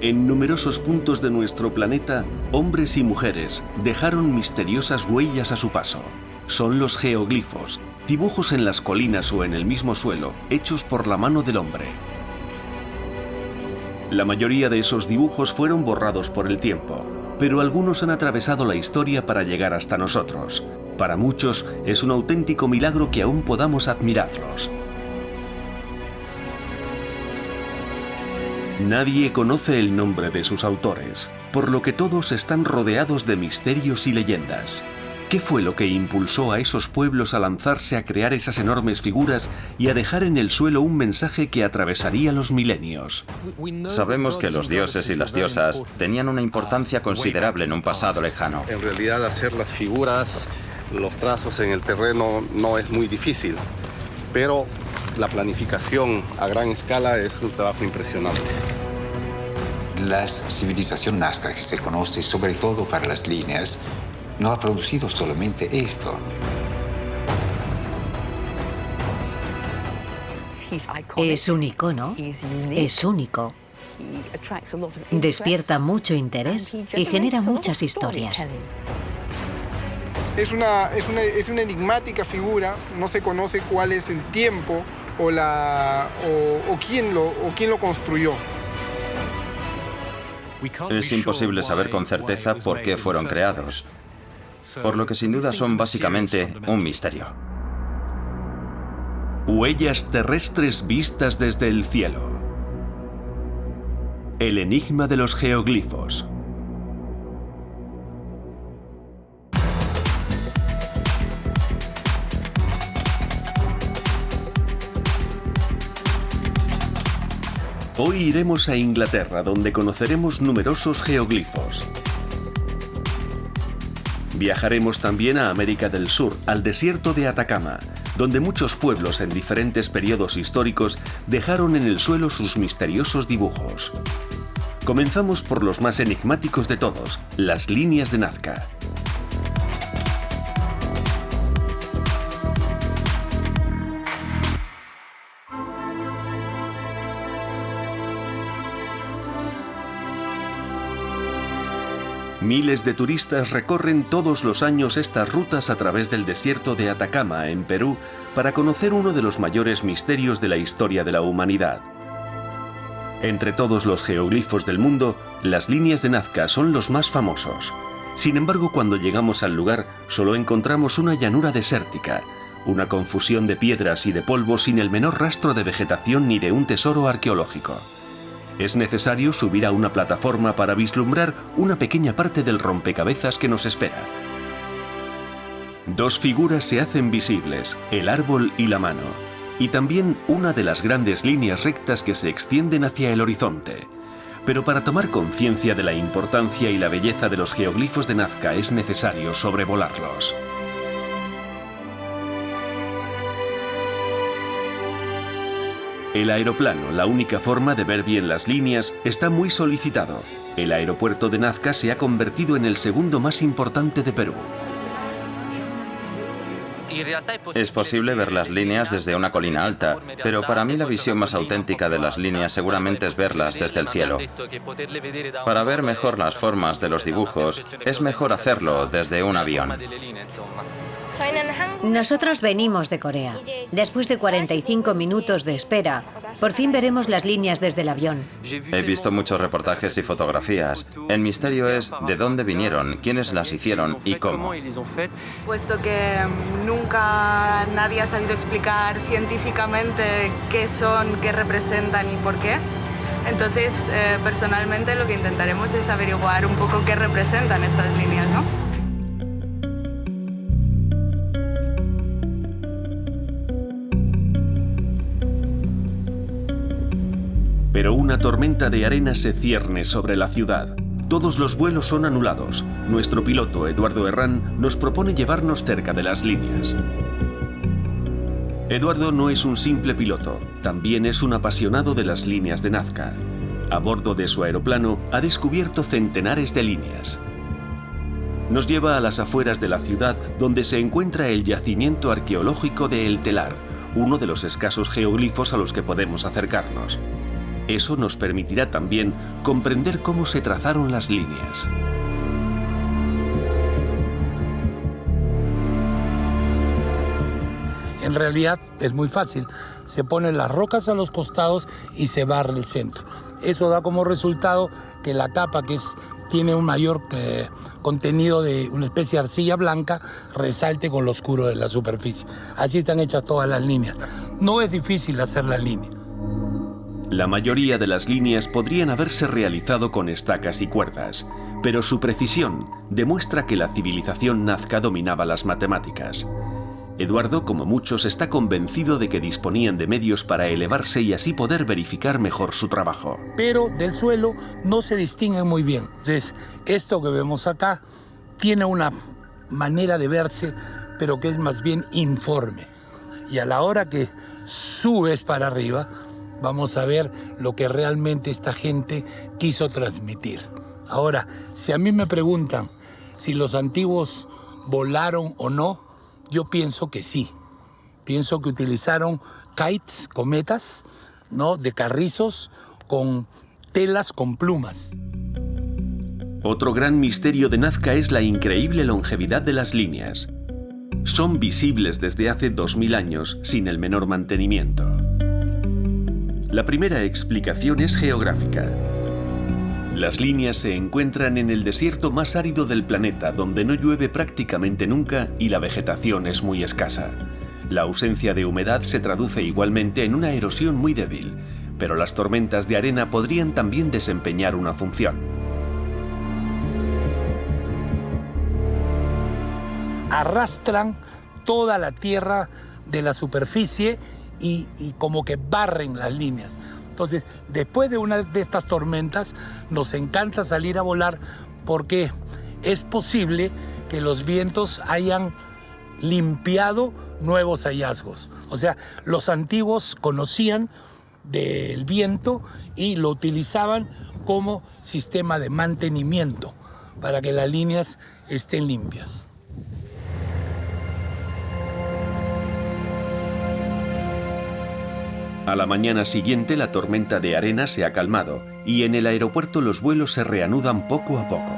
En numerosos puntos de nuestro planeta, hombres y mujeres dejaron misteriosas huellas a su paso. Son los geoglifos, dibujos en las colinas o en el mismo suelo, hechos por la mano del hombre. La mayoría de esos dibujos fueron borrados por el tiempo, pero algunos han atravesado la historia para llegar hasta nosotros. Para muchos es un auténtico milagro que aún podamos admirarlos. Nadie conoce el nombre de sus autores, por lo que todos están rodeados de misterios y leyendas. ¿Qué fue lo que impulsó a esos pueblos a lanzarse a crear esas enormes figuras y a dejar en el suelo un mensaje que atravesaría los milenios? Sabemos que los dioses y las diosas tenían una importancia considerable en un pasado lejano. En realidad, hacer las figuras, los trazos en el terreno no es muy difícil, pero la planificación a gran escala es un trabajo impresionante. La civilización nazca, que se conoce sobre todo para las líneas, no ha producido solamente esto. Es un icono, es único. Despierta mucho interés y genera muchas historias. Es una enigmática figura, no se conoce cuál es el tiempo o quién lo construyó. Es imposible saber con certeza por qué fueron creados, por lo que sin duda son básicamente un misterio. Huellas terrestres vistas desde el cielo. El enigma de los geoglifos. Hoy iremos a Inglaterra, donde conoceremos numerosos geoglifos. Viajaremos también a América del Sur, al desierto de Atacama, donde muchos pueblos en diferentes periodos históricos dejaron en el suelo sus misteriosos dibujos. Comenzamos por los más enigmáticos de todos, las líneas de Nazca. Miles de turistas recorren todos los años estas rutas a través del desierto de Atacama, en Perú, para conocer uno de los mayores misterios de la historia de la humanidad. Entre todos los geoglifos del mundo, las líneas de Nazca son los más famosos. Sin embargo, cuando llegamos al lugar, solo encontramos una llanura desértica, una confusión de piedras y de polvo sin el menor rastro de vegetación ni de un tesoro arqueológico. Es necesario subir a una plataforma para vislumbrar una pequeña parte del rompecabezas que nos espera. Dos figuras se hacen visibles, el árbol y la mano, y también una de las grandes líneas rectas que se extienden hacia el horizonte. Pero para tomar conciencia de la importancia y la belleza de los geoglifos de Nazca es necesario sobrevolarlos. El aeroplano, la única forma de ver bien las líneas, está muy solicitado. El aeropuerto de Nazca se ha convertido en el segundo más importante de Perú. Es posible ver las líneas desde una colina alta, pero para mí la visión más auténtica de las líneas seguramente es verlas desde el cielo. Para ver mejor las formas de los dibujos, es mejor hacerlo desde un avión. Nosotros venimos de Corea. Después de 45 minutos de espera, por fin veremos las líneas desde el avión. He visto muchos reportajes y fotografías. El misterio es de dónde vinieron, quiénes las hicieron y cómo. Puesto que nunca nadie ha sabido explicar científicamente qué son, qué representan y por qué. Entonces, personalmente lo que intentaremos es averiguar un poco qué representan estas líneas, ¿no? Pero una tormenta de arena se cierne sobre la ciudad. Todos los vuelos son anulados. Nuestro piloto, Eduardo Herrán, nos propone llevarnos cerca de las líneas. Eduardo no es un simple piloto, también es un apasionado de las líneas de Nazca. A bordo de su aeroplano ha descubierto centenares de líneas. Nos lleva a las afueras de la ciudad, donde se encuentra el yacimiento arqueológico de El Telar, uno de los escasos geoglifos a los que podemos acercarnos. Eso nos permitirá también comprender cómo se trazaron las líneas. En realidad es muy fácil. Se ponen las rocas a los costados y se barre el centro. Eso da como resultado que la capa, que tiene un mayor contenido de una especie de arcilla blanca, resalte con lo oscuro de la superficie. Así están hechas todas las líneas. No es difícil hacer la línea. La mayoría de las líneas podrían haberse realizado con estacas y cuerdas, pero su precisión demuestra que la civilización nazca dominaba las matemáticas. Eduardo, como muchos, está convencido de que disponían de medios para elevarse y así poder verificar mejor su trabajo. Pero del suelo no se distinguen muy bien. Entonces, esto que vemos acá tiene una manera de verse, pero que es más bien informe. Y a la hora que subes para arriba, vamos a ver lo que realmente esta gente quiso transmitir. Ahora, si a mí me preguntan si los antiguos volaron o no, yo pienso que sí. Pienso que utilizaron kites, cometas, ¿no?, de carrizos con telas con plumas. Otro gran misterio de Nazca es la increíble longevidad de las líneas. Son visibles desde hace 2000 años sin el menor mantenimiento. La primera explicación es geográfica. Las líneas se encuentran en el desierto más árido del planeta, donde no llueve prácticamente nunca y la vegetación es muy escasa. La ausencia de humedad se traduce igualmente en una erosión muy débil, pero las tormentas de arena podrían también desempeñar una función. Arrastran toda la tierra de la superficie y como que barren las líneas. Entonces, después de una de estas tormentas, nos encanta salir a volar porque es posible que los vientos hayan limpiado nuevos hallazgos. O sea, los antiguos conocían del viento y lo utilizaban como sistema de mantenimiento para que las líneas estén limpias. A la mañana siguiente la tormenta de arena se ha calmado y en el aeropuerto los vuelos se reanudan poco a poco.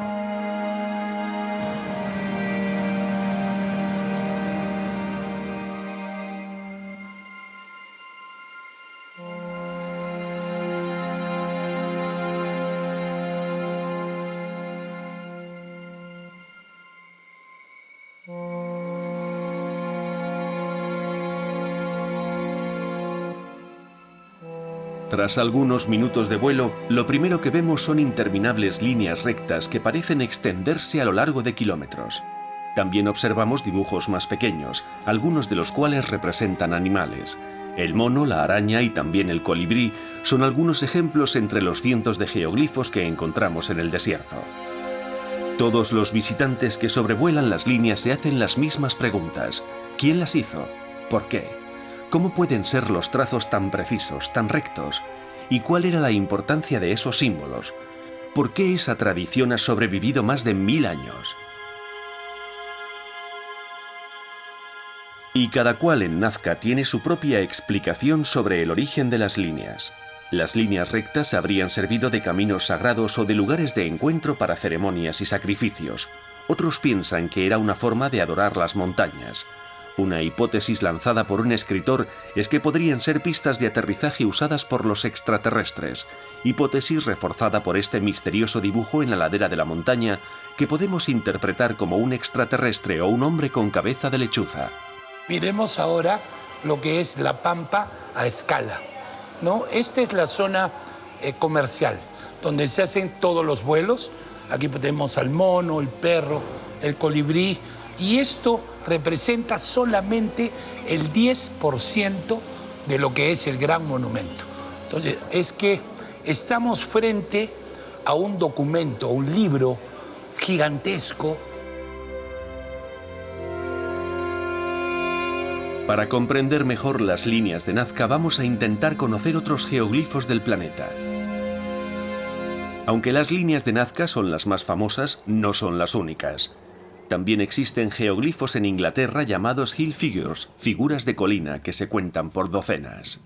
Tras algunos minutos de vuelo, lo primero que vemos son interminables líneas rectas que parecen extenderse a lo largo de kilómetros. También observamos dibujos más pequeños, algunos de los cuales representan animales. El mono, la araña y también el colibrí son algunos ejemplos entre los cientos de geoglifos que encontramos en el desierto. Todos los visitantes que sobrevuelan las líneas se hacen las mismas preguntas. ¿Quién las hizo? ¿Por qué? ¿Cómo pueden ser los trazos tan precisos, tan rectos? ¿Y cuál era la importancia de esos símbolos? ¿Por qué esa tradición ha sobrevivido más de 1000 años? Y cada cual en Nazca tiene su propia explicación sobre el origen de las líneas. Las líneas rectas habrían servido de caminos sagrados o de lugares de encuentro para ceremonias y sacrificios. Otros piensan que era una forma de adorar las montañas. Una hipótesis lanzada por un escritor es que podrían ser pistas de aterrizaje usadas por los extraterrestres, hipótesis reforzada por este misterioso dibujo en la ladera de la montaña que podemos interpretar como un extraterrestre o un hombre con cabeza de lechuza. Miremos ahora lo que es la pampa a escala, ¿no? Esta es la zona comercial, donde se hacen todos los vuelos. Aquí tenemos al mono, el perro, el colibrí, y esto representa solamente el 10% de lo que es el gran monumento. Entonces, es que estamos frente a un documento, un libro gigantesco. Para comprender mejor las líneas de Nazca vamos a intentar conocer otros geoglifos del planeta. Aunque las líneas de Nazca son las más famosas, no son las únicas. También existen geoglifos en Inglaterra llamados hill figures, figuras de colina que se cuentan por docenas.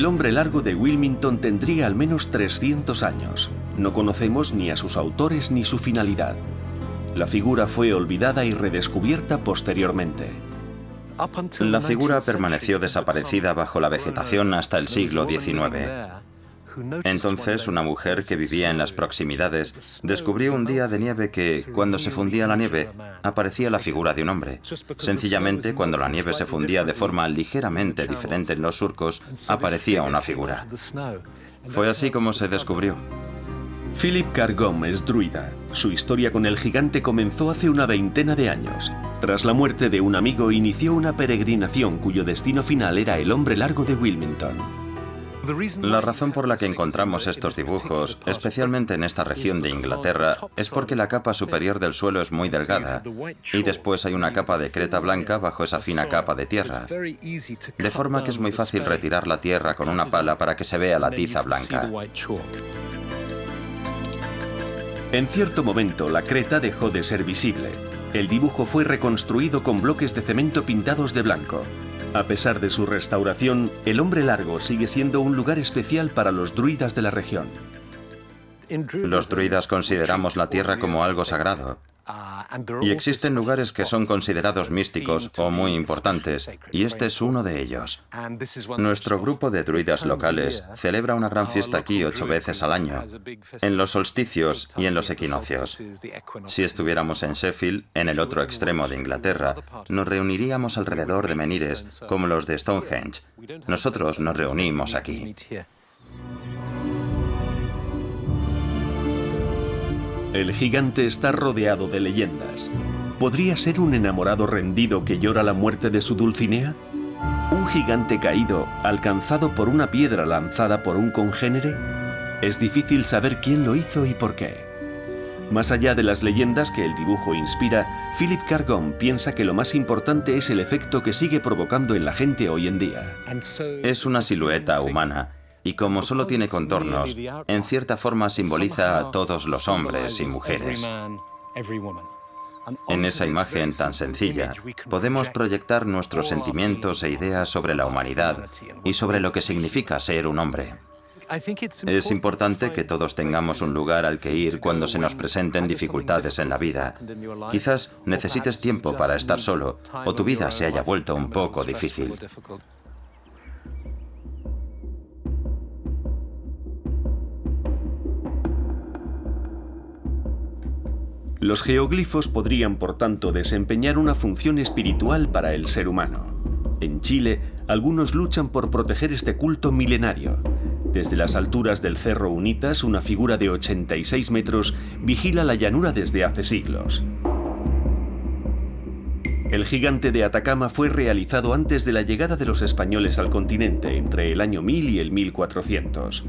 El hombre largo de Wilmington tendría al menos 300 años. No conocemos ni a sus autores ni su finalidad. La figura fue olvidada y redescubierta posteriormente. La figura permaneció desaparecida bajo la vegetación hasta el siglo XIX. Entonces, una mujer que vivía en las proximidades descubrió un día de nieve que, cuando se fundía la nieve, aparecía la figura de un hombre. Sencillamente, cuando la nieve se fundía de forma ligeramente diferente en los surcos, aparecía una figura. Fue así como se descubrió. Philip Carr-Gomm es druida. Su historia con el gigante comenzó hace una veintena de años. Tras la muerte de un amigo, inició una peregrinación cuyo destino final era el hombre largo de Wilmington. La razón por la que encontramos estos dibujos, especialmente en esta región de Inglaterra, es porque la capa superior del suelo es muy delgada y después hay una capa de creta blanca bajo esa fina capa de tierra, de forma que es muy fácil retirar la tierra con una pala para que se vea la tiza blanca. En cierto momento, la creta dejó de ser visible. El dibujo fue reconstruido con bloques de cemento pintados de blanco. A pesar de su restauración, el hombre largo sigue siendo un lugar especial para los druidas de la región. Los druidas consideramos la tierra como algo sagrado. Y existen lugares que son considerados místicos o muy importantes, y este es uno de ellos. Nuestro grupo de druidas locales celebra una gran fiesta aquí 8 veces al año, en los solsticios y en los equinoccios. Si estuviéramos en Sheffield, en el otro extremo de Inglaterra, nos reuniríamos alrededor de menhires como los de Stonehenge. Nosotros nos reunimos aquí. El gigante está rodeado de leyendas. ¿Podría ser un enamorado rendido que llora la muerte de su Dulcinea? ¿Un gigante caído, alcanzado por una piedra lanzada por un congénere? Es difícil saber quién lo hizo y por qué. Más allá de las leyendas que el dibujo inspira, Philip Carr-Gomm piensa que lo más importante es el efecto que sigue provocando en la gente hoy en día. Es una silueta humana. Y como solo tiene contornos, en cierta forma simboliza a todos los hombres y mujeres. En esa imagen tan sencilla, podemos proyectar nuestros sentimientos e ideas sobre la humanidad y sobre lo que significa ser un hombre. Es importante que todos tengamos un lugar al que ir cuando se nos presenten dificultades en la vida. Quizás necesites tiempo para estar solo o tu vida se haya vuelto un poco difícil. Los geoglifos podrían, por tanto, desempeñar una función espiritual para el ser humano. En Chile, algunos luchan por proteger este culto milenario. Desde las alturas del Cerro Unitas, una figura de 86 metros vigila la llanura desde hace siglos. El gigante de Atacama fue realizado antes de la llegada de los españoles al continente, entre el año 1000 y el 1400.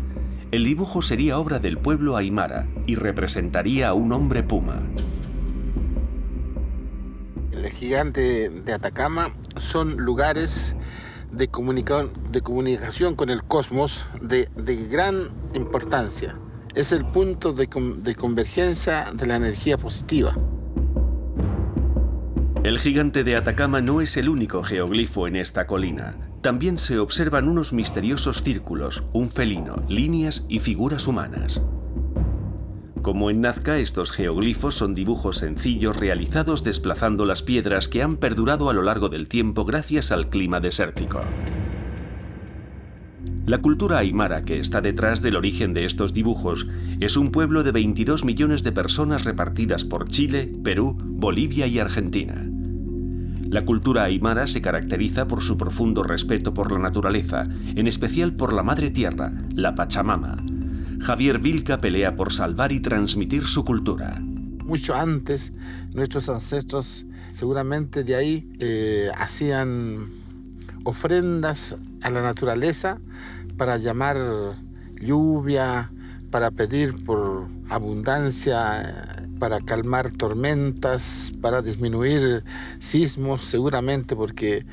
El dibujo sería obra del pueblo aymara y representaría a un hombre puma. El gigante de Atacama son lugares de comunicación con el cosmos de gran importancia. Es el punto de convergencia de la energía positiva. El gigante de Atacama no es el único geoglifo en esta colina. También se observan unos misteriosos círculos, un felino, líneas y figuras humanas. Como en Nazca, estos geoglifos son dibujos sencillos realizados desplazando las piedras que han perdurado a lo largo del tiempo gracias al clima desértico. La cultura aymara que está detrás del origen de estos dibujos es un pueblo de 22 millones de personas repartidas por Chile, Perú, Bolivia y Argentina. La cultura aymara se caracteriza por su profundo respeto por la naturaleza, en especial por la madre tierra, la Pachamama. Javier Vilca pelea por salvar y transmitir su cultura. Mucho antes, nuestros ancestros seguramente de ahí hacían ofrendas a la naturaleza para llamar lluvia, para pedir por abundancia, para calmar tormentas, para disminuir sismos, seguramente porque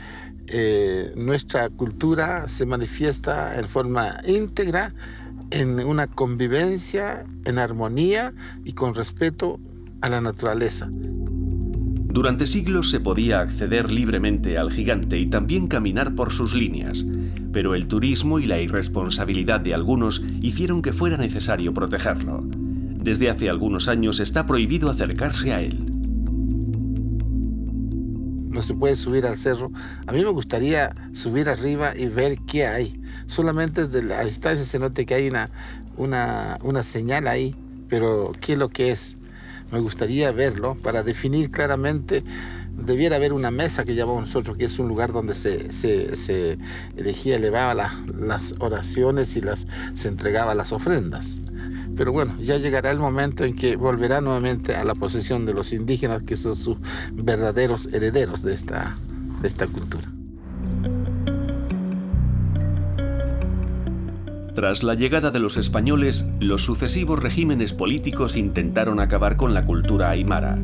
nuestra cultura se manifiesta en forma íntegra en una convivencia, en armonía y con respeto a la naturaleza. Durante siglos se podía acceder libremente al gigante y también caminar por sus líneas, pero el turismo y la irresponsabilidad de algunos hicieron que fuera necesario protegerlo. Desde hace algunos años está prohibido acercarse a él. No se puede subir al cerro. A mí me gustaría subir arriba y ver qué hay. Solamente desde la distancia se nota que hay una señal ahí, pero ¿qué es lo que es? Me gustaría verlo para definir claramente. Debiera haber una mesa que llamamos nosotros, que es un lugar donde se elegía, elevaba las oraciones y se entregaba las ofrendas. Pero bueno, ya llegará el momento en que volverá nuevamente a la posesión de los indígenas, que son sus verdaderos herederos de esta cultura. Tras la llegada de los españoles, los sucesivos regímenes políticos intentaron acabar con la cultura aymara.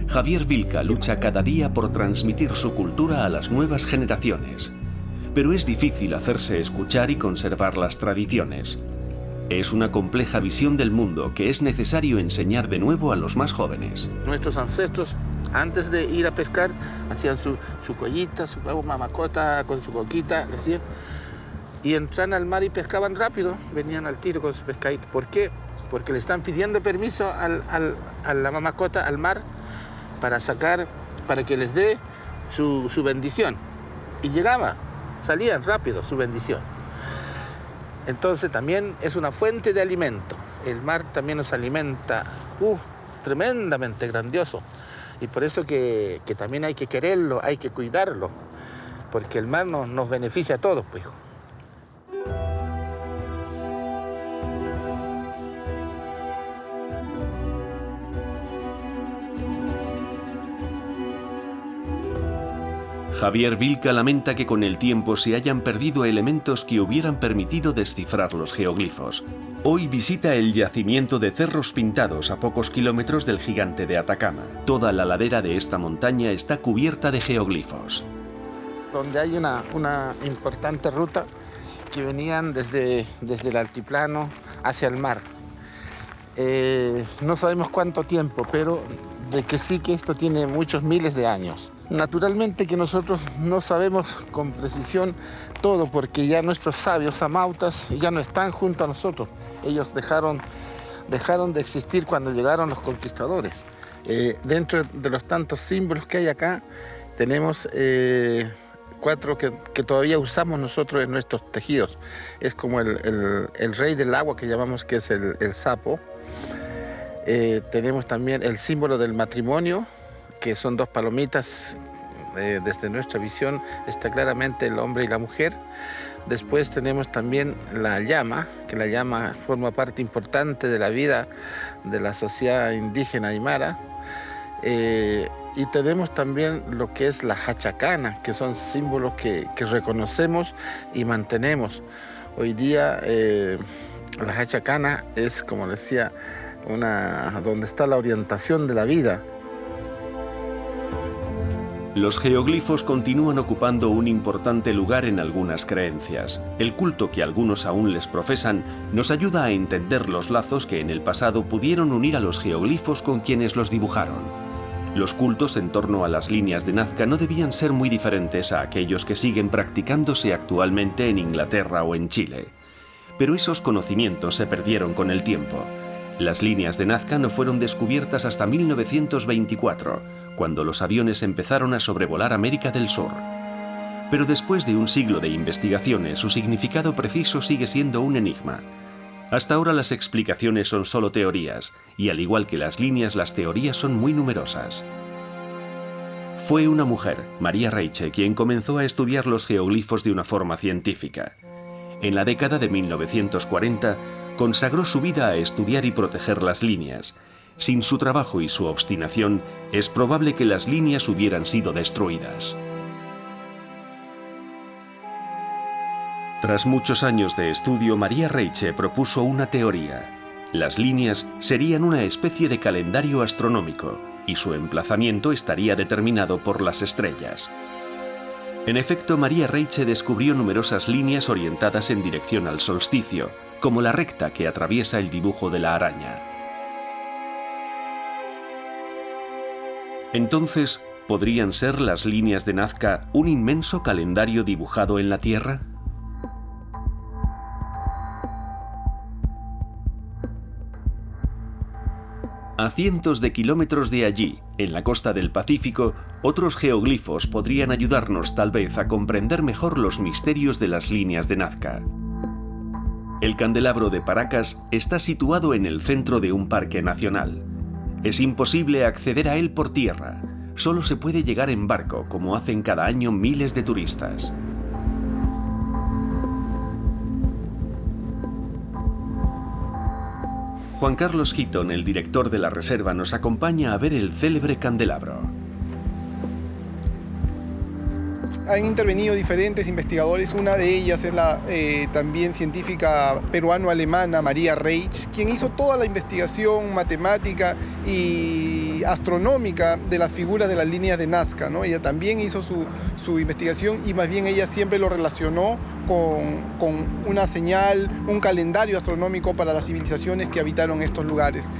Javier Vilca lucha cada día por transmitir su cultura a las nuevas generaciones. Pero es difícil hacerse escuchar y conservar las tradiciones. Es una compleja visión del mundo que es necesario enseñar de nuevo a los más jóvenes. Nuestros ancestros, antes de ir a pescar, hacían su collita, su mamacota con su coquita, decían, y entraban al mar y pescaban rápido, venían al tiro con su pescadito. ¿Por qué? Porque le están pidiendo permiso a la mamacota, al mar, para que les dé su bendición. Y salían rápido su bendición. Entonces también es una fuente de alimento. El mar también nos alimenta tremendamente grandioso. Y por eso que también hay que quererlo, hay que cuidarlo, porque el mar nos beneficia a todos, pues. Javier Vilca lamenta que con el tiempo se hayan perdido elementos que hubieran permitido descifrar los geoglifos. Hoy visita el yacimiento de Cerros Pintados a pocos kilómetros del Gigante de Atacama. Toda la ladera de esta montaña está cubierta de geoglifos. Donde hay una importante ruta que venían desde el altiplano hacia el mar. No sabemos cuánto tiempo, pero de que sí que esto tiene muchos miles de años. Naturalmente que nosotros no sabemos con precisión todo, porque ya nuestros sabios amautas ya no están junto a nosotros. Ellos dejaron de existir cuando llegaron los conquistadores. Dentro de los tantos símbolos que hay acá, tenemos 4 que todavía usamos nosotros en nuestros tejidos. Es como el rey del agua, que llamamos, que es el sapo. Tenemos también el símbolo del matrimonio, que son 2 palomitas. Desde nuestra visión está claramente el hombre y la mujer. Después tenemos también la llama, que la llama forma parte importante de la vida de la sociedad indígena aymara. Y tenemos también lo que es la hachacana, que son símbolos que reconocemos y mantenemos. Hoy día la hachacana es, como decía, donde está la orientación de la vida. Los geoglifos continúan ocupando un importante lugar en algunas creencias. El culto que algunos aún les profesan nos ayuda a entender los lazos que en el pasado pudieron unir a los geoglifos con quienes los dibujaron. Los cultos en torno a las líneas de Nazca no debían ser muy diferentes a aquellos que siguen practicándose actualmente en Inglaterra o en Chile. Pero esos conocimientos se perdieron con el tiempo. Las líneas de Nazca no fueron descubiertas hasta 1924, cuando los aviones empezaron a sobrevolar América del Sur. Pero después de un siglo de investigaciones, su significado preciso sigue siendo un enigma. Hasta ahora las explicaciones son solo teorías, y al igual que las líneas, las teorías son muy numerosas. Fue una mujer, María Reiche, quien comenzó a estudiar los geoglifos de una forma científica. En la década de 1940, consagró su vida a estudiar y proteger las líneas. Sin su trabajo y su obstinación, es probable que las líneas hubieran sido destruidas. Tras muchos años de estudio, María Reiche propuso una teoría. Las líneas serían una especie de calendario astronómico y su emplazamiento estaría determinado por las estrellas. En efecto, María Reiche descubrió numerosas líneas orientadas en dirección al solsticio, como la recta que atraviesa el dibujo de la araña. Entonces, ¿Podrían ser las líneas de Nazca un inmenso calendario dibujado en la Tierra? A cientos de kilómetros de allí, en la costa del Pacífico, otros geoglifos podrían ayudarnos tal vez a comprender mejor los misterios de las líneas de Nazca. El candelabro de Paracas está situado en el centro de un parque nacional. Es imposible acceder a él por tierra. Solo se puede llegar en barco, como hacen cada año miles de turistas. Juan Carlos Hitton, el director de la reserva, nos acompaña a ver el célebre candelabro. Han intervenido diferentes investigadores, una de ellas es la también científica peruano-alemana María Reich, quien hizo toda la investigación matemática y astronómica de las figuras de las líneas de Nazca, ¿no? Ella también hizo su investigación y más bien ella siempre lo relacionó con una señal, un calendario astronómico para las civilizaciones que habitaron estos lugares.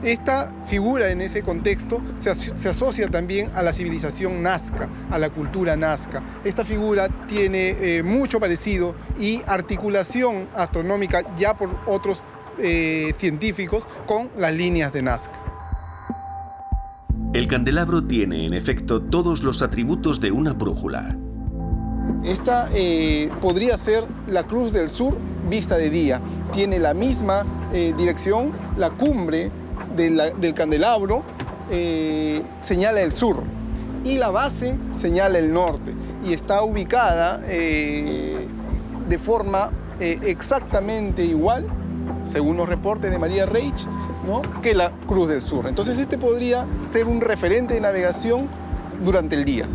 Esta figura en ese contexto se asocia también a la civilización Nazca, a la cultura Nazca. Esta figura tiene mucho parecido y articulación astronómica ya por otros científicos con las líneas de Nazca. El candelabro tiene, en efecto, todos los atributos de una brújula. Esta podría ser la Cruz del Sur vista de día. Tiene la misma dirección, la cumbre del candelabro señala el sur y la base señala el norte y está ubicada de forma exactamente igual, según los reportes de María Reich, ¿no?, que la Cruz del Sur. Entonces este podría ser un referente de navegación durante el día.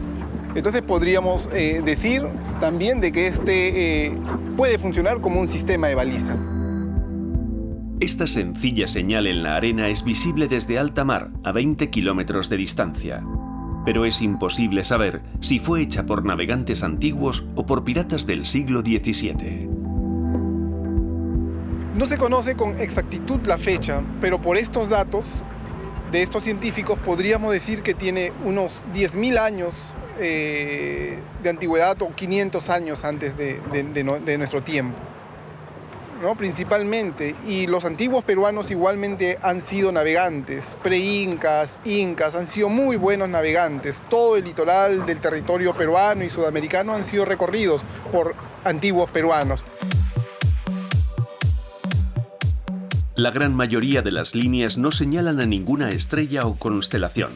Entonces podríamos decir también de que este puede funcionar como un sistema de baliza. Esta sencilla señal en la arena es visible desde alta mar, a 20 kilómetros de distancia. Pero es imposible saber si fue hecha por navegantes antiguos o por piratas del siglo XVII. No se conoce con exactitud la fecha, pero por estos datos de estos científicos podríamos decir que tiene unos 10.000 años de antigüedad o 500 años antes de nuestro tiempo, ¿no? Principalmente, y los antiguos peruanos igualmente han sido navegantes, pre-incas, incas, han sido muy buenos navegantes. Todo el litoral del territorio peruano y sudamericano han sido recorridos por antiguos peruanos. La gran mayoría de las líneas no señalan a ninguna estrella o constelación.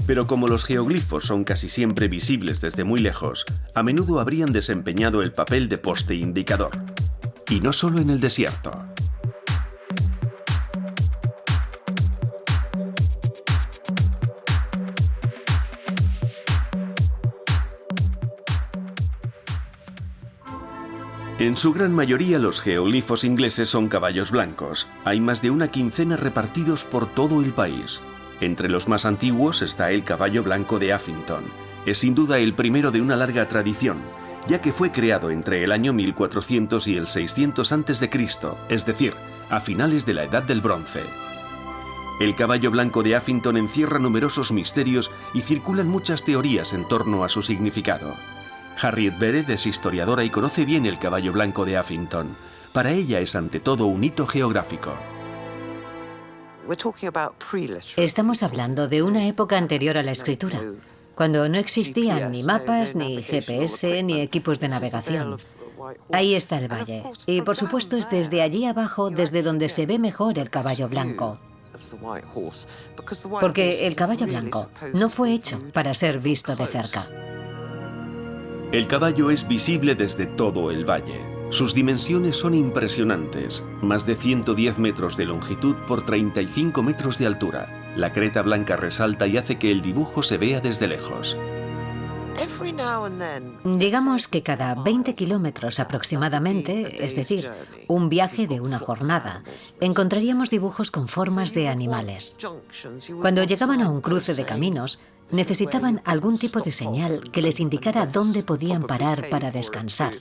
Pero como los geoglifos son casi siempre visibles desde muy lejos, a menudo habrían desempeñado el papel de poste indicador. Y no solo en el desierto. En su gran mayoría los geoglifos ingleses son caballos blancos. Hay más de una quincena repartidos por todo el país. Entre los más antiguos está el caballo blanco de Uffington. Es sin duda el primero de una larga tradición, ya que fue creado entre el año 1400 y el 600 a.C., es decir, a finales de la Edad del Bronce. El caballo blanco de Uffington encierra numerosos misterios y circulan muchas teorías en torno a su significado. Harriet Vered es historiadora y conoce bien el caballo blanco de Uffington. Para ella es ante todo un hito geográfico. Estamos hablando de una época anterior a la escritura, cuando no existían ni mapas, ni GPS, ni equipos de navegación. Ahí está el valle. Y por supuesto es desde allí abajo desde donde se ve mejor el caballo blanco. Porque el caballo blanco no fue hecho para ser visto de cerca. El caballo es visible desde todo el valle. Sus dimensiones son impresionantes, más de 110 metros de longitud por 35 metros de altura. La creta blanca resalta y hace que el dibujo se vea desde lejos. Digamos que cada 20 kilómetros aproximadamente, es decir, un viaje de una jornada, encontraríamos dibujos con formas de animales. Cuando llegaban a un cruce de caminos, necesitaban algún tipo de señal que les indicara dónde podían parar para descansar.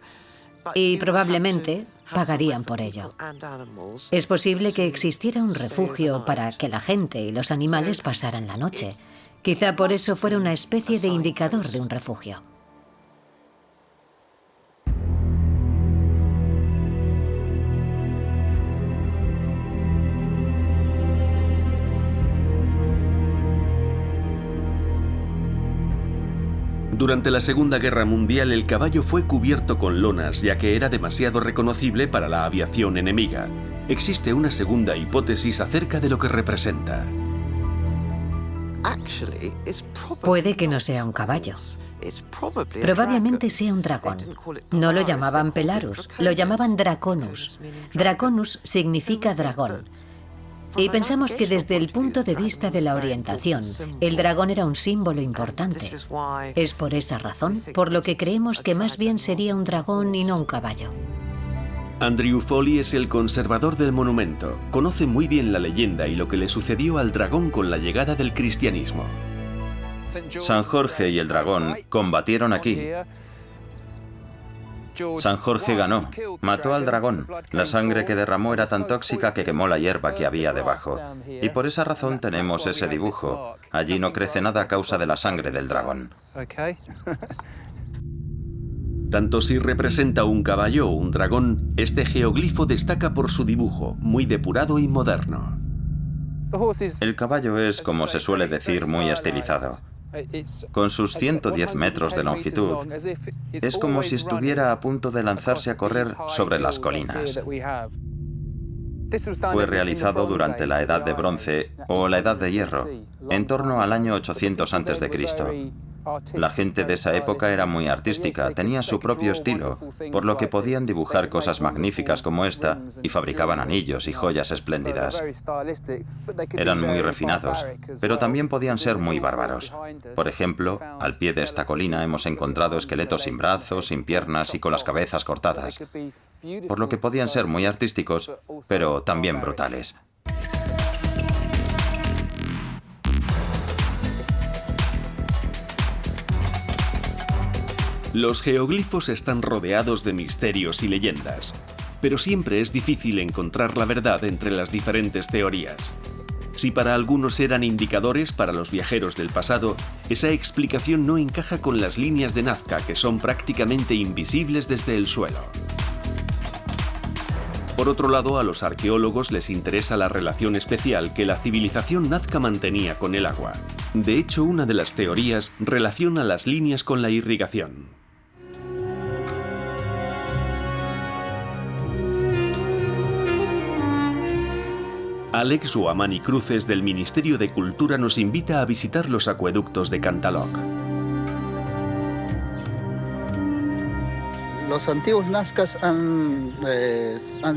Y probablemente pagarían por ello. Es posible que existiera un refugio para que la gente y los animales pasaran la noche. Quizá por eso fuera una especie de indicador de un refugio. Durante la Segunda Guerra Mundial el caballo fue cubierto con lonas ya que era demasiado reconocible para la aviación enemiga. Existe una segunda hipótesis acerca de lo que representa. Puede que no sea un caballo. Probablemente sea un dragón. No lo llamaban Pelarus, lo llamaban Draconus. Draconus significa dragón. Y pensamos que desde el punto de vista de la orientación, el dragón era un símbolo importante. Es por esa razón por lo que creemos que más bien sería un dragón y no un caballo. Andrew Foley es el conservador del monumento. Conoce muy bien la leyenda y lo que le sucedió al dragón con la llegada del cristianismo. San Jorge y el dragón combatieron aquí. San Jorge ganó, mató al dragón. La sangre que derramó era tan tóxica que quemó la hierba que había debajo. Y por esa razón tenemos ese dibujo. Allí no crece nada a causa de la sangre del dragón. Tanto si representa un caballo o un dragón, este geoglifo destaca por su dibujo, muy depurado y moderno. El caballo es, como se suele decir, muy estilizado. Con sus 110 metros de longitud, es como si estuviera a punto de lanzarse a correr sobre las colinas. Fue realizado durante la Edad de Bronce o la Edad de Hierro, en torno al año 800 a.C. La gente de esa época era muy artística, tenía su propio estilo, por lo que podían dibujar cosas magníficas como esta y fabricaban anillos y joyas espléndidas. Eran muy refinados, pero también podían ser muy bárbaros. Por ejemplo, al pie de esta colina hemos encontrado esqueletos sin brazos, sin piernas y con las cabezas cortadas, por lo que podían ser muy artísticos, pero también brutales. Los geoglifos están rodeados de misterios y leyendas, pero siempre es difícil encontrar la verdad entre las diferentes teorías. Si para algunos eran indicadores para los viajeros del pasado, esa explicación no encaja con las líneas de Nazca, que son prácticamente invisibles desde el suelo. Por otro lado, a los arqueólogos les interesa la relación especial que la civilización nazca mantenía con el agua. De hecho, una de las teorías relaciona las líneas con la irrigación. Alex Huamani Cruces del Ministerio de Cultura nos invita a visitar los acueductos de Cantaloc. Los antiguos nazcas han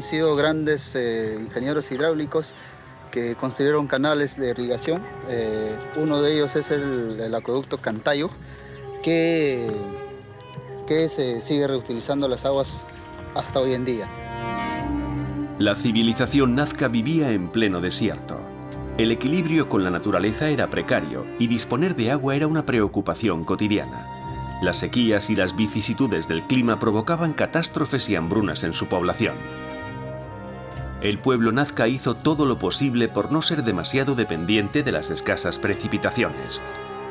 sido grandes ingenieros hidráulicos que construyeron canales de irrigación. Uno de ellos es el acueducto Cantayo, que se sigue reutilizando las aguas hasta hoy en día. La civilización nazca vivía en pleno desierto. El equilibrio con la naturaleza era precario y disponer de agua era una preocupación cotidiana. Las sequías y las vicisitudes del clima provocaban catástrofes y hambrunas en su población. El pueblo nazca hizo todo lo posible por no ser demasiado dependiente de las escasas precipitaciones.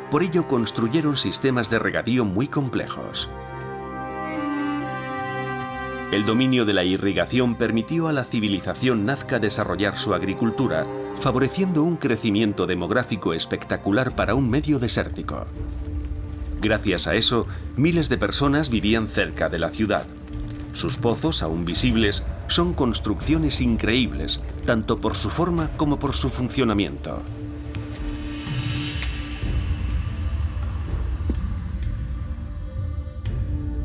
Por ello construyeron sistemas de regadío muy complejos. El dominio de la irrigación permitió a la civilización nazca desarrollar su agricultura, favoreciendo un crecimiento demográfico espectacular para un medio desértico. Gracias a eso, miles de personas vivían cerca de la ciudad. Sus pozos, aún visibles, son construcciones increíbles, tanto por su forma como por su funcionamiento.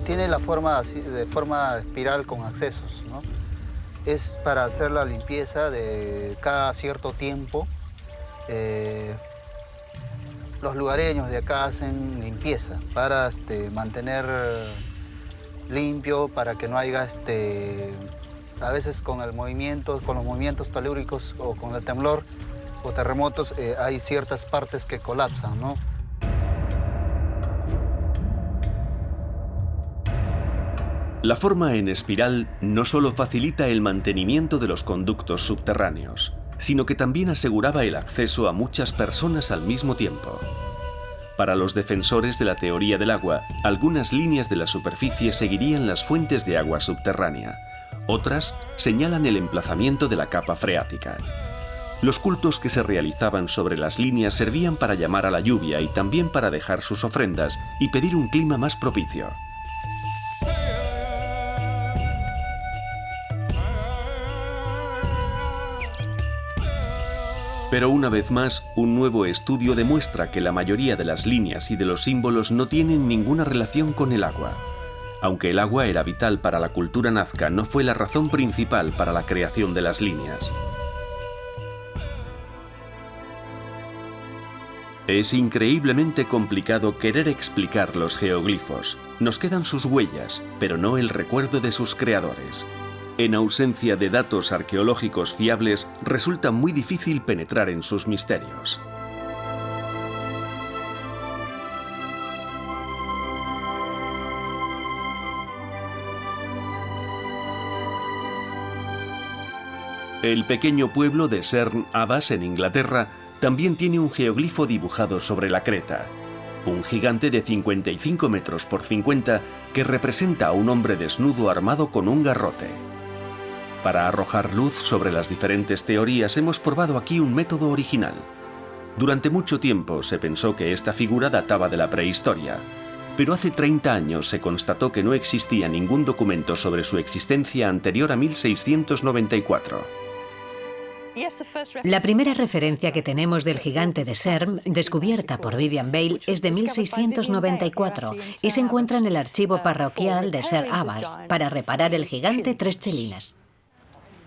Tiene la forma de forma espiral con accesos, ¿no? Es para hacer la limpieza de cada cierto tiempo. Los lugareños de acá hacen limpieza para mantener limpio, para que no haya a veces con los movimientos telúricos o con el temblor o terremotos hay ciertas partes que colapsan, ¿no? La forma en espiral no solo facilita el mantenimiento de los conductos subterráneos, sino que también aseguraba el acceso a muchas personas al mismo tiempo. Para los defensores de la teoría del agua, algunas líneas de la superficie seguirían las fuentes de agua subterránea. Otras señalan el emplazamiento de la capa freática. Los cultos que se realizaban sobre las líneas servían para llamar a la lluvia y también para dejar sus ofrendas y pedir un clima más propicio. Pero una vez más, un nuevo estudio demuestra que la mayoría de las líneas y de los símbolos no tienen ninguna relación con el agua. Aunque el agua era vital para la cultura nazca, no fue la razón principal para la creación de las líneas. Es increíblemente complicado querer explicar los geoglifos. Nos quedan sus huellas, pero no el recuerdo de sus creadores. En ausencia de datos arqueológicos fiables, resulta muy difícil penetrar en sus misterios. El pequeño pueblo de Cerne Abbas, en Inglaterra, también tiene un geoglifo dibujado sobre la creta. Un gigante de 55 metros por 50 que representa a un hombre desnudo armado con un garrote. Para arrojar luz sobre las diferentes teorías hemos probado aquí un método original. Durante mucho tiempo se pensó que esta figura databa de la prehistoria, pero hace 30 años se constató que no existía ningún documento sobre su existencia anterior a 1694. La primera referencia que tenemos del gigante de Cerne, descubierta por Vivian Bale, es de 1694 y se encuentra en el archivo parroquial de Cerne Abbas para reparar el gigante 3 chelines.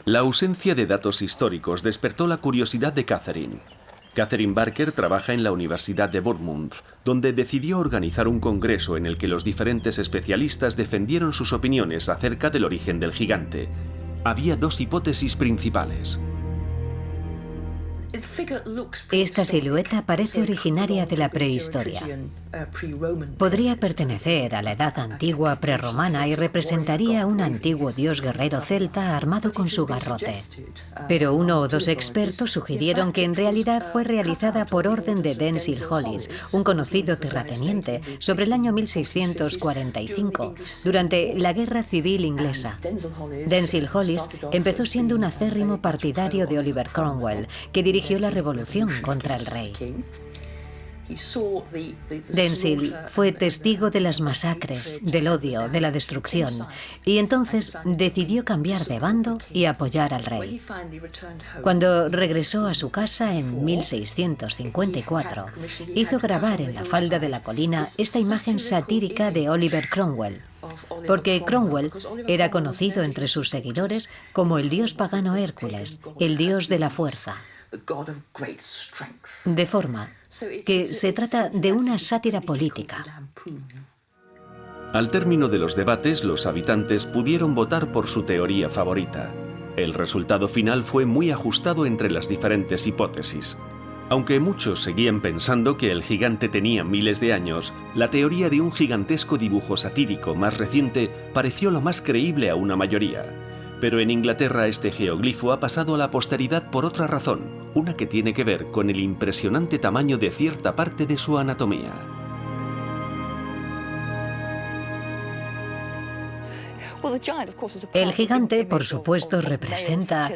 La ausencia de datos históricos despertó la curiosidad de Catherine. Catherine Barker trabaja en la Universidad de Bournemouth, donde decidió organizar un congreso en el que los diferentes especialistas defendieron sus opiniones acerca del origen del gigante. Había dos hipótesis principales. Esta silueta parece originaria de la prehistoria. Podría pertenecer a la edad antigua prerromana y representaría a un antiguo dios guerrero celta armado con su garrote. Pero uno o dos expertos sugirieron que en realidad fue realizada por orden de Denzil Hollis, un conocido terrateniente, sobre el año 1645, durante la Guerra Civil Inglesa. Denzil Hollis empezó siendo un acérrimo partidario de Oliver Cromwell, que dirigió la revolución contra el rey. Denzil fue testigo de las masacres, del odio, de la destrucción, y entonces decidió cambiar de bando y apoyar al rey. Cuando regresó a su casa en 1654, hizo grabar en la falda de la colina esta imagen satírica de Oliver Cromwell, porque Cromwell era conocido entre sus seguidores como el dios pagano Hércules, el dios de la fuerza. De forma que se trata de una sátira política. Al término de los debates, los habitantes pudieron votar por su teoría favorita. El resultado final fue muy ajustado entre las diferentes hipótesis. Aunque muchos seguían pensando que el gigante tenía miles de años, la teoría de un gigantesco dibujo satírico más reciente pareció la más creíble a una mayoría. Pero en Inglaterra este geoglifo ha pasado a la posteridad por otra razón, una que tiene que ver con el impresionante tamaño de cierta parte de su anatomía. El gigante, por supuesto, representa...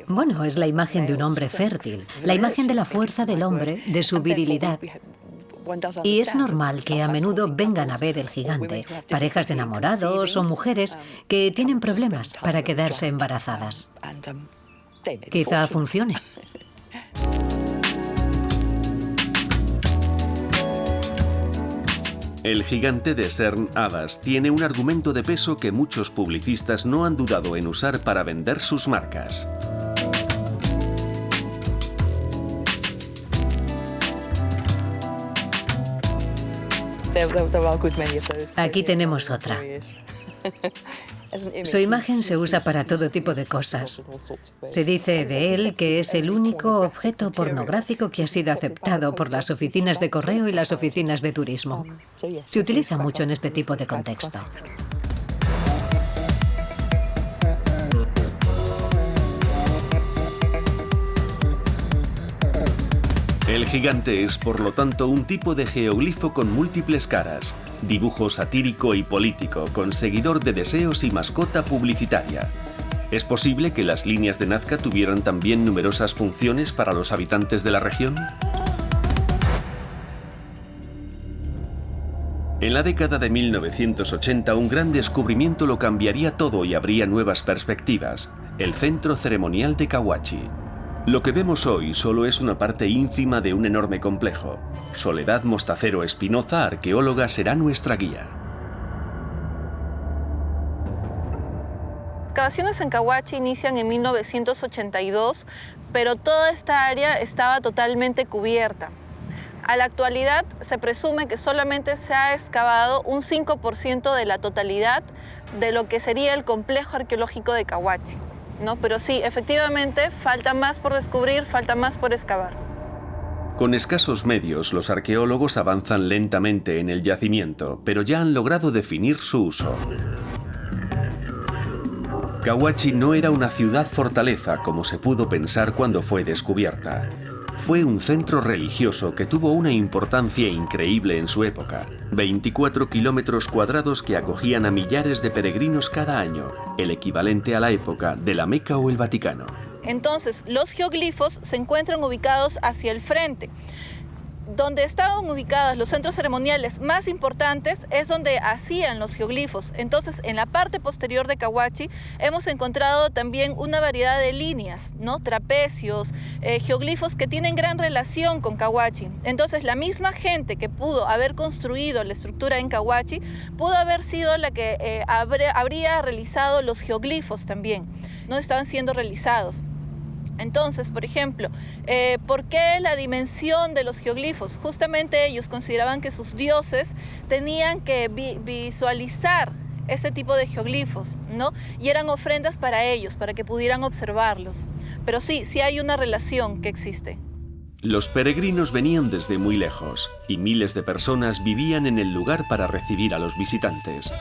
Bueno, es la imagen de un hombre fértil, la imagen de la fuerza del hombre, de su virilidad. Y es normal que a menudo vengan a ver el gigante parejas de enamorados o mujeres que tienen problemas para quedarse embarazadas. Quizá funcione. El gigante de Cerne Abbas tiene un argumento de peso que muchos publicistas no han dudado en usar para vender sus marcas. Aquí tenemos otra. Su imagen se usa para todo tipo de cosas. Se dice de él que es el único objeto pornográfico que ha sido aceptado por las oficinas de correo y las oficinas de turismo. Se utiliza mucho en este tipo de contexto. El gigante es, por lo tanto, un tipo de geoglifo con múltiples caras, dibujo satírico y político, con seguidor de deseos y mascota publicitaria. ¿Es posible que las líneas de Nazca tuvieran también numerosas funciones para los habitantes de la región? En la década de 1980, un gran descubrimiento lo cambiaría todo y habría nuevas perspectivas: el centro ceremonial de Cahuachi. Lo que vemos hoy solo es una parte ínfima de un enorme complejo. Soledad Mostacero Espinoza, arqueóloga, será nuestra guía. Las excavaciones en Cahuachi inician en 1982, pero toda esta área estaba totalmente cubierta. A la actualidad se presume que solamente se ha excavado un 5% de la totalidad de lo que sería el complejo arqueológico de Cahuachi, ¿no? Pero sí, efectivamente, falta más por descubrir, falta más por excavar. Con escasos medios, los arqueólogos avanzan lentamente en el yacimiento, pero ya han logrado definir su uso. Cahuachi no era una ciudad-fortaleza como se pudo pensar cuando fue descubierta. Fue un centro religioso que tuvo una importancia increíble en su época. 24 kilómetros cuadrados que acogían a millares de peregrinos cada año, el equivalente a la época de la Meca o el Vaticano. Entonces, los geoglifos se encuentran ubicados hacia el frente. Donde estaban ubicados los centros ceremoniales más importantes es donde hacían los geoglifos. Entonces, en la parte posterior de Cahuachi hemos encontrado también una variedad de líneas, ¿no? Trapecios, geoglifos que tienen gran relación con Cahuachi. Entonces, la misma gente que pudo haber construido la estructura en Cahuachi pudo haber sido la que habría realizado los geoglifos también, ¿no? Estaban siendo realizados. Entonces, por ejemplo, ¿por qué la dimensión de los geoglifos? Justamente ellos consideraban que sus dioses tenían que visualizar este tipo de geoglifos, ¿no? Y eran ofrendas para ellos, para que pudieran observarlos. Pero sí hay una relación que existe. Los peregrinos venían desde muy lejos y miles de personas vivían en el lugar para recibir a los visitantes.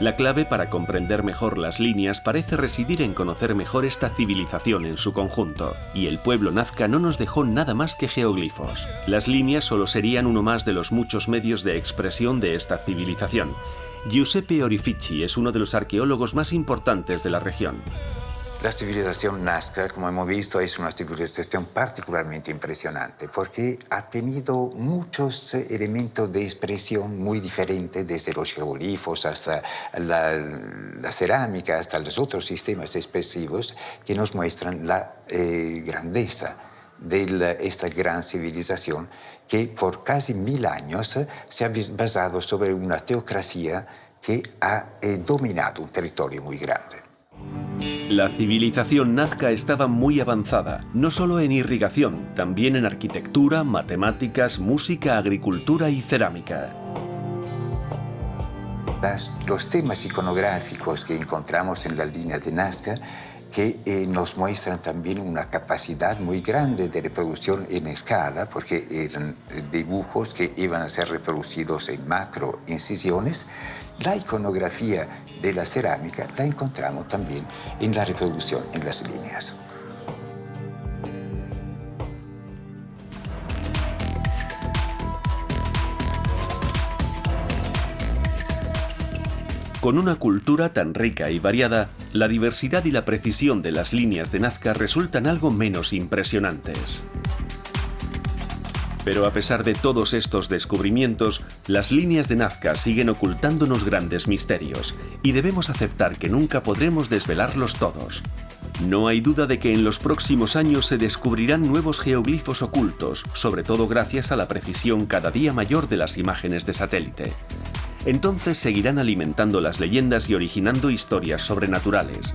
La clave para comprender mejor las líneas parece residir en conocer mejor esta civilización en su conjunto, y el pueblo nazca no nos dejó nada más que geoglifos. Las líneas solo serían uno más de los muchos medios de expresión de esta civilización. Giuseppe Orifici es uno de los arqueólogos más importantes de la región. La civilización nazca, como hemos visto, es una civilización particularmente impresionante porque ha tenido muchos elementos de expresión muy diferentes, desde los geoglifos hasta la cerámica, hasta los otros sistemas expresivos que nos muestran la grandeza de esta gran civilización que por casi 1000 años se ha basado sobre una teocracia que ha dominado un territorio muy grande. La civilización nazca estaba muy avanzada, no solo en irrigación, también en arquitectura, matemáticas, música, agricultura y cerámica. Los temas iconográficos que encontramos en la línea de Nazca que nos muestran también una capacidad muy grande de reproducción en escala, porque eran dibujos que iban a ser reproducidos en macro incisiones. La iconografía de la cerámica la encontramos también en la reproducción en las líneas. Con una cultura tan rica y variada, la diversidad y la precisión de las líneas de Nazca resultan algo menos impresionantes. Pero a pesar de todos estos descubrimientos, las líneas de Nazca siguen ocultándonos grandes misterios, y debemos aceptar que nunca podremos desvelarlos todos. No hay duda de que en los próximos años se descubrirán nuevos geoglifos ocultos, sobre todo gracias a la precisión cada día mayor de las imágenes de satélite. Entonces seguirán alimentando las leyendas y originando historias sobrenaturales.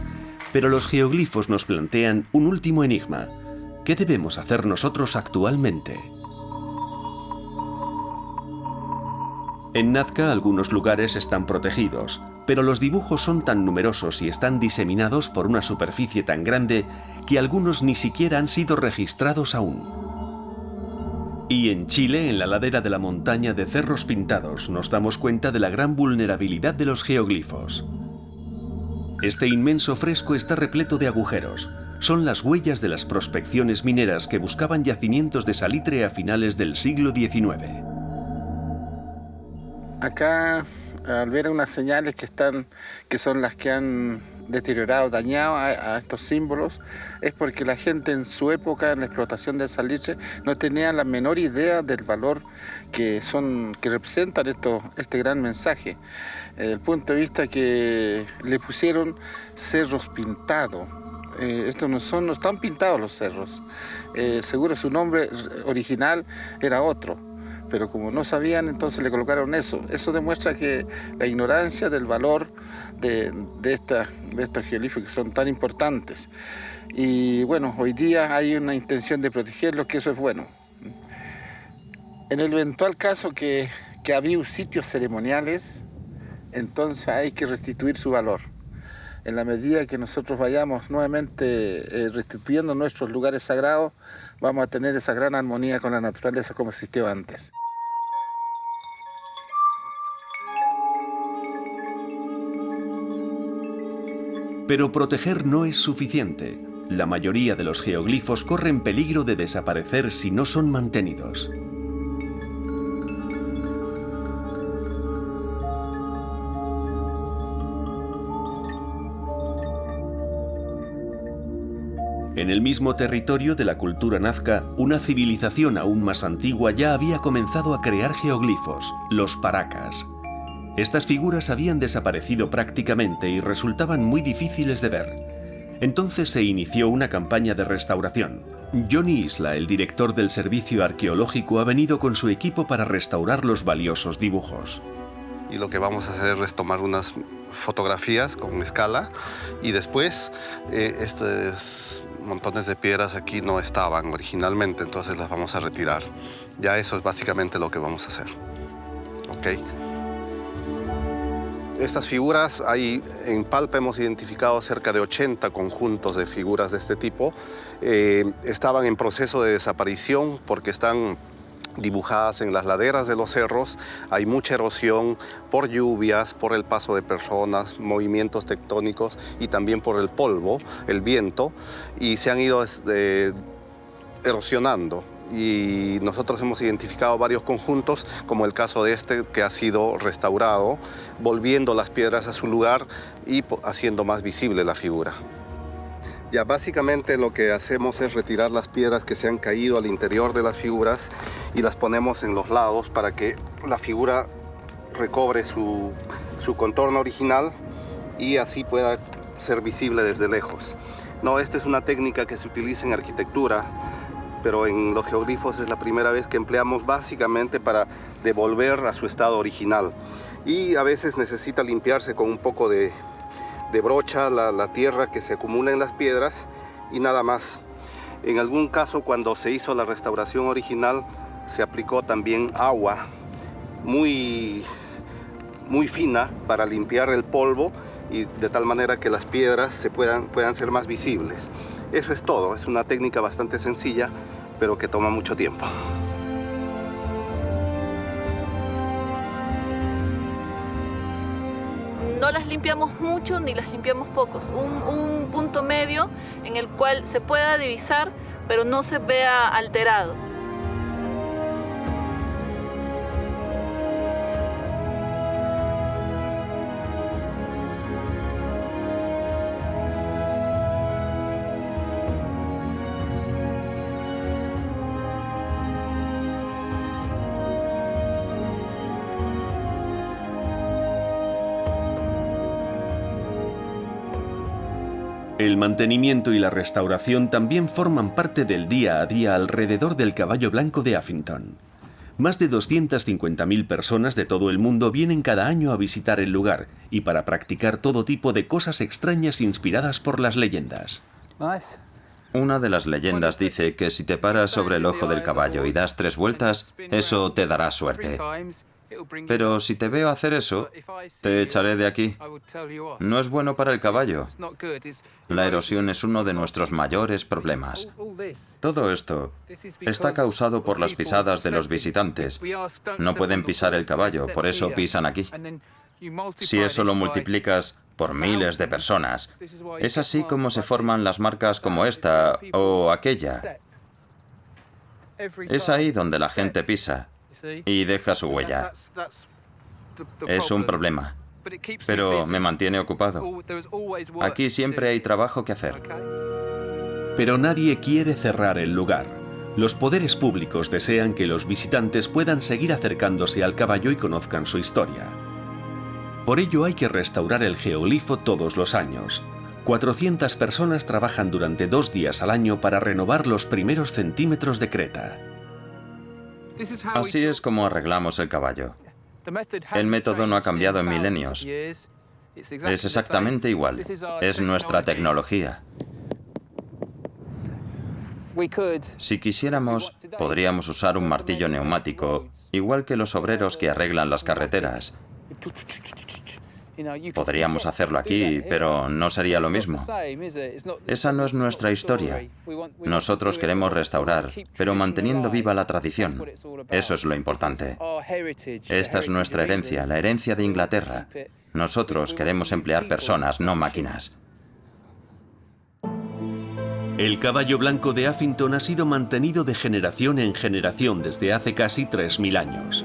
Pero los geoglifos nos plantean un último enigma. ¿Qué debemos hacer nosotros actualmente? En Nazca algunos lugares están protegidos, pero los dibujos son tan numerosos y están diseminados por una superficie tan grande que algunos ni siquiera han sido registrados aún. Y en Chile, en la ladera de la montaña de Cerros Pintados, nos damos cuenta de la gran vulnerabilidad de los geoglifos. Este inmenso fresco está repleto de agujeros. son las huellas de las prospecciones mineras que buscaban yacimientos de salitre a finales del siglo XIX. Acá, al ver unas señales que son las que han deteriorado, dañado a estos símbolos, es porque la gente en su época, en la explotación del salitre, no tenía la menor idea del valor que representan este gran mensaje. Desde el punto de vista que le pusieron cerros pintados. Estos no están pintados los cerros. Seguro su nombre original era otro. Pero como no sabían, entonces le colocaron eso. Eso demuestra que la ignorancia del valor de estos geoglifos que son tan importantes. Y bueno, hoy día hay una intención de protegerlos, que eso es bueno. En el eventual caso que había sitios ceremoniales, entonces hay que restituir su valor. En la medida que nosotros vayamos nuevamente restituyendo nuestros lugares sagrados, vamos a tener esa gran armonía con la naturaleza como existió antes. Pero proteger no es suficiente. La mayoría de los geoglifos corren peligro de desaparecer si no son mantenidos. En el mismo territorio de la cultura nazca, una civilización aún más antigua ya había comenzado a crear geoglifos, los paracas. Estas figuras habían desaparecido prácticamente y resultaban muy difíciles de ver. Entonces se inició una campaña de restauración. Johnny Isla, el director del servicio arqueológico, ha venido con su equipo para restaurar los valiosos dibujos. Y lo que vamos a hacer es tomar unas fotografías con escala y después estos montones de piedras aquí no estaban originalmente, entonces las vamos a retirar. Ya eso es básicamente lo que vamos a hacer. ¿Ok? Estas figuras, en Palpa hemos identificado cerca de 80 conjuntos de figuras de este tipo. Estaban en proceso de desaparición porque están dibujadas en las laderas de los cerros. Hay mucha erosión por lluvias, por el paso de personas, movimientos tectónicos y también por el polvo, el viento, y se han ido erosionando. Y nosotros hemos identificado varios conjuntos, como el caso de este que ha sido restaurado, volviendo las piedras a su lugar y haciendo más visible la figura. Ya básicamente lo que hacemos es retirar las piedras que se han caído al interior de las figuras y las ponemos en los lados para que la figura recobre su contorno original y así pueda ser visible desde lejos. No, esta es una técnica que se utiliza en arquitectura, pero en los geoglifos es la primera vez que empleamos básicamente para devolver a su estado original. Y a veces necesita limpiarse con un poco de brocha la tierra que se acumula en las piedras y nada más. En algún caso, cuando se hizo la restauración original, se aplicó también agua muy fina para limpiar el polvo y de tal manera que las piedras puedan ser más visibles. Eso es todo, es una técnica bastante sencilla, pero que toma mucho tiempo. No las limpiamos mucho ni las limpiamos pocos. Un punto medio en el cual se pueda divisar, pero no se vea alterado. El mantenimiento y la restauración también forman parte del día a día alrededor del caballo blanco de Uffington. Más de 250.000 personas de todo el mundo vienen cada año a visitar el lugar y para practicar todo tipo de cosas extrañas inspiradas por las leyendas. Una de las leyendas dice que si te paras sobre el ojo del caballo y das 3 vueltas, eso te dará suerte. Pero si te veo hacer eso, te echaré de aquí. No es bueno para el caballo. La erosión es uno de nuestros mayores problemas. Todo esto está causado por las pisadas de los visitantes. No pueden pisar el caballo, por eso pisan aquí. Si eso lo multiplicas por miles de personas, es así como se forman las marcas como esta o aquella. Es ahí donde la gente pisa y deja su huella. Es un problema, pero me mantiene ocupado. Aquí siempre hay trabajo que hacer. Pero nadie quiere cerrar el lugar. Los poderes públicos desean que los visitantes puedan seguir acercándose al caballo y conozcan su historia. Por ello hay que restaurar el geoglifo todos los años. 400 personas trabajan durante 2 días al año para renovar los primeros centímetros de creta. Así es como arreglamos el caballo. El método no ha cambiado en milenios. Es exactamente igual. Es nuestra tecnología. Si quisiéramos, podríamos usar un martillo neumático, igual que los obreros que arreglan las carreteras. Podríamos hacerlo aquí, pero no sería lo mismo. Esa no es nuestra historia. Nosotros queremos restaurar, pero manteniendo viva la tradición. Eso es lo importante. Esta es nuestra herencia, la herencia de Inglaterra. Nosotros queremos emplear personas, no máquinas. El caballo blanco de Uffington ha sido mantenido de generación en generación desde hace casi 3000 años.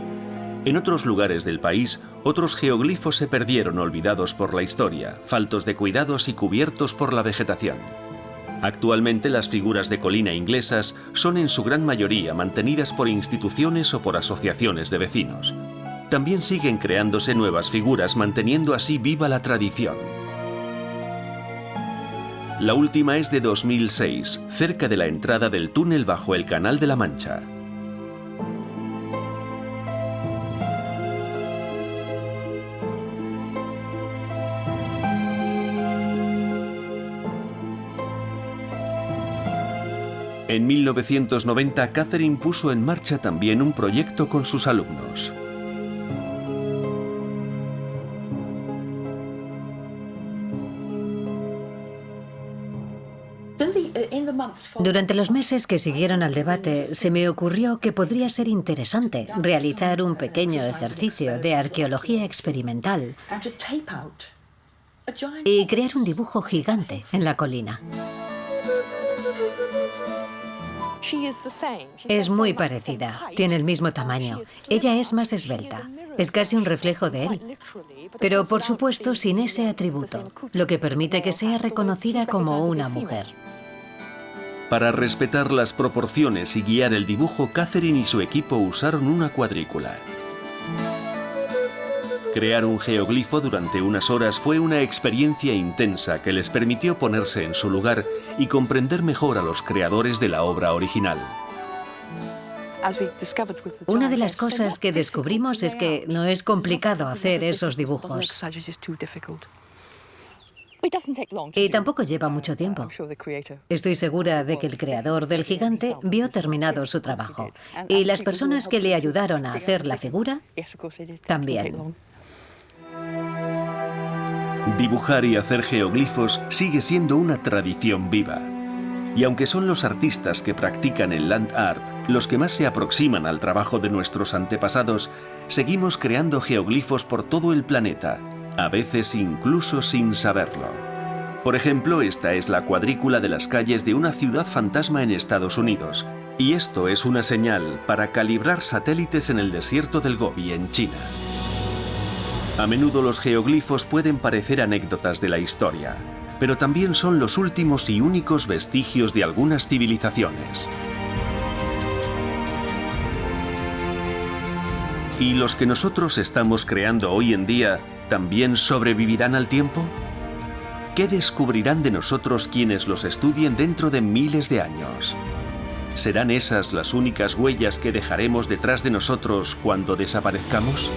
En otros lugares del país, otros geoglifos se perdieron olvidados por la historia, faltos de cuidados y cubiertos por la vegetación. Actualmente las figuras de colina inglesas son en su gran mayoría mantenidas por instituciones o por asociaciones de vecinos. También siguen creándose nuevas figuras, manteniendo así viva la tradición. La última es de 2006, cerca de la entrada del túnel bajo el Canal de la Mancha. En 1990, Catherine puso en marcha también un proyecto con sus alumnos. Durante los meses que siguieron al debate, se me ocurrió que podría ser interesante realizar un pequeño ejercicio de arqueología experimental y crear un dibujo gigante en la colina. Es muy parecida, tiene el mismo tamaño. Ella es más esbelta, es casi un reflejo de él. Pero por supuesto sin ese atributo, lo que permite que sea reconocida como una mujer. Para respetar las proporciones y guiar el dibujo, Catherine y su equipo usaron una cuadrícula. Crear un geoglifo durante unas horas fue una experiencia intensa que les permitió ponerse en su lugar y comprender mejor a los creadores de la obra original. Una de las cosas que descubrimos es que no es complicado hacer esos dibujos. Y tampoco lleva mucho tiempo. Estoy segura de que el creador del gigante vio terminado su trabajo. Y las personas que le ayudaron a hacer la figura, también. Dibujar y hacer geoglifos sigue siendo una tradición viva. Y aunque son los artistas que practican el land art los que más se aproximan al trabajo de nuestros antepasados, seguimos creando geoglifos por todo el planeta, a veces incluso sin saberlo. Por ejemplo, esta es la cuadrícula de las calles de una ciudad fantasma en Estados Unidos. Y esto es una señal para calibrar satélites en el desierto del Gobi, en China. A menudo los geoglifos pueden parecer anécdotas de la historia, pero también son los últimos y únicos vestigios de algunas civilizaciones. ¿Y los que nosotros estamos creando hoy en día también sobrevivirán al tiempo? ¿Qué descubrirán de nosotros quienes los estudien dentro de miles de años? ¿Serán esas las únicas huellas que dejaremos detrás de nosotros cuando desaparezcamos?